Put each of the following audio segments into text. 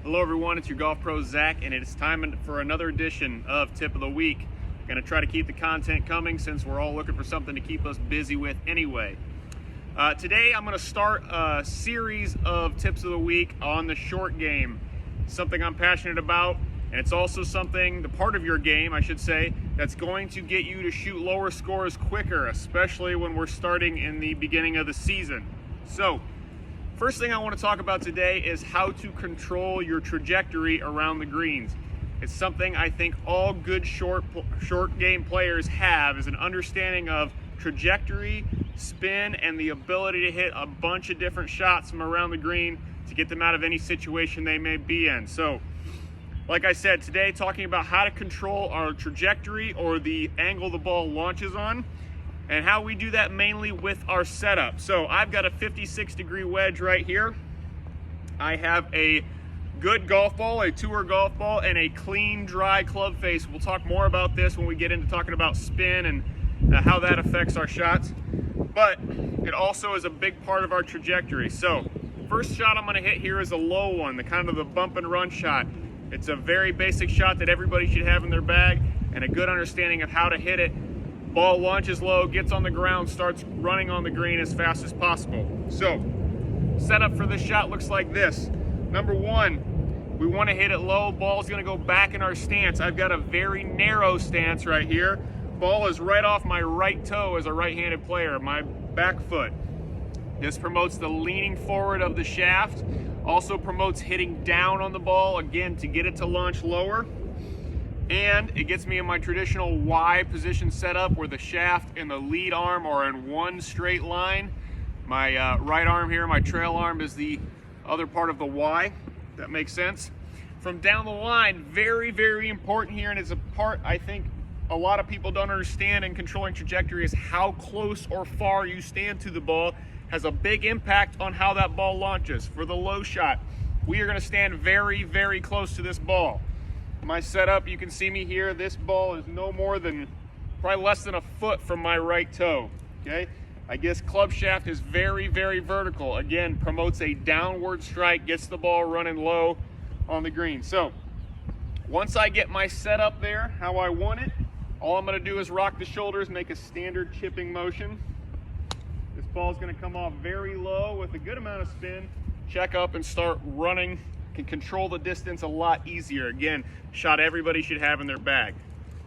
Hello everyone, it's your golf pro Zach, and it's time for another edition of Tip of the Week. I'm going to try to keep the content coming since we're all looking for something to keep us busy with anyway. Today I'm going to start a series of tips of the week on the short game. Something I'm passionate about, and it's also something, the part of your game I should say, that's going to get you to shoot lower scores quicker, especially when we're starting in the beginning of the season. So, first thing I want to talk about today is how to control your trajectory around the greens. It's something I think all good short game players have, is an understanding of trajectory, spin, and the ability to hit a bunch of different shots from around the green to get them out of any situation they may be in. So, like I said, today talking about how to control our trajectory or the angle the ball launches on, and how we do that mainly with our setup. So I've got a 56-degree wedge right here. I have a good golf ball, a tour golf ball, and a clean, dry club face. We'll talk more about this when we get into talking about spin and how that affects our shots. But it also is a big part of our trajectory. So first shot I'm gonna hit here is a low one, the kind of the bump and run shot. It's a very basic shot that everybody should have in their bag, and a good understanding of how to hit it. Ball launches low, gets on the ground, starts running on the green as fast as possible. So, setup for this shot looks like this. Number one, we want to hit it low. Ball's going to go back in our stance. I've got a very narrow stance right here. Ball is right off my right toe as a right-handed player, my back foot. This promotes the leaning forward of the shaft. Also promotes hitting down on the ball, again, to get it to launch lower. And it gets me in my traditional Y position setup where the shaft and the lead arm are in one straight line. My right arm here, my trail arm, is the other part of the Y. If that makes sense. From down the line, very, very important here, and it's a part I think a lot of people don't understand in controlling trajectory, is how close or far you stand to the ball has a big impact on how that ball launches. For the low shot, we are going to stand very, very close to this ball. My setup, you can see me here, this ball is no more than probably less than a foot from my right toe. Okay, I guess club shaft is very, very vertical. Again, promotes a downward strike, gets the ball running low on the green. So once I get my setup there how I want it, all I'm going to do is rock the shoulders, make a standard chipping motion. This ball is going to come off very low with a good amount of spin, check up and start running. Can control the distance a lot easier. Again, shot everybody should have in their bag.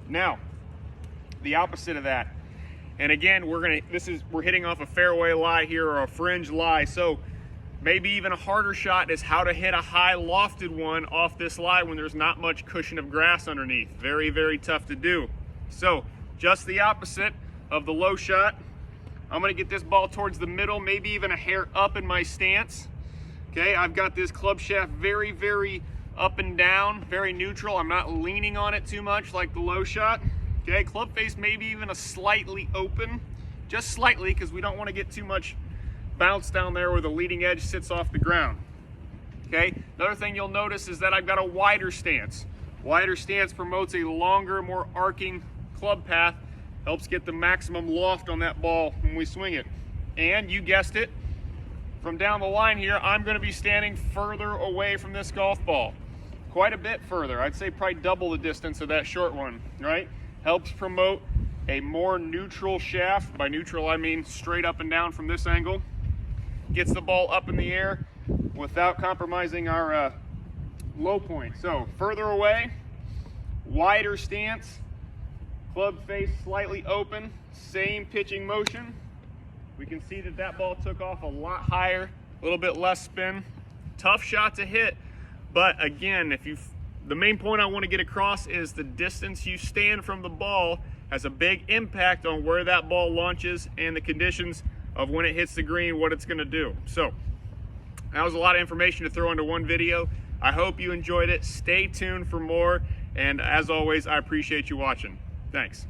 Now, the opposite of that, and again, we're hitting off a fairway lie here or a fringe lie. So maybe even a harder shot is how to hit a high lofted one off this lie when there's not much cushion of grass underneath. Very, very tough to do. So just the opposite of the low shot. I'm going to get this ball towards the middle, maybe even a hair up in my stance. Okay, I've got this club shaft very, very up and down, very neutral. I'm not leaning on it too much like the low shot. Okay, club face maybe even a slightly open, just slightly, because we don't want to get too much bounce down there where the leading edge sits off the ground. Okay, another thing you'll notice is that I've got a wider stance. Wider stance promotes a longer, more arcing club path, helps get the maximum loft on that ball when we swing it. And you guessed it, from down the line here, I'm going to be standing further away from this golf ball. Quite a bit further. I'd say probably double the distance of that short one, right? Helps promote a more neutral shaft. By neutral, I mean straight up and down from this angle. Gets the ball up in the air without compromising our low point. So further away, wider stance, club face slightly open, same pitching motion. We can see that that ball took off a lot higher, a little bit less spin. Tough shot to hit, but again, the main point I want to get across is the distance you stand from the ball has a big impact on where that ball launches and the conditions of when it hits the green, what it's going to do. So that was a lot of information to throw into one video. I hope you enjoyed it. Stay tuned for more, and as always, I appreciate you watching. Thanks.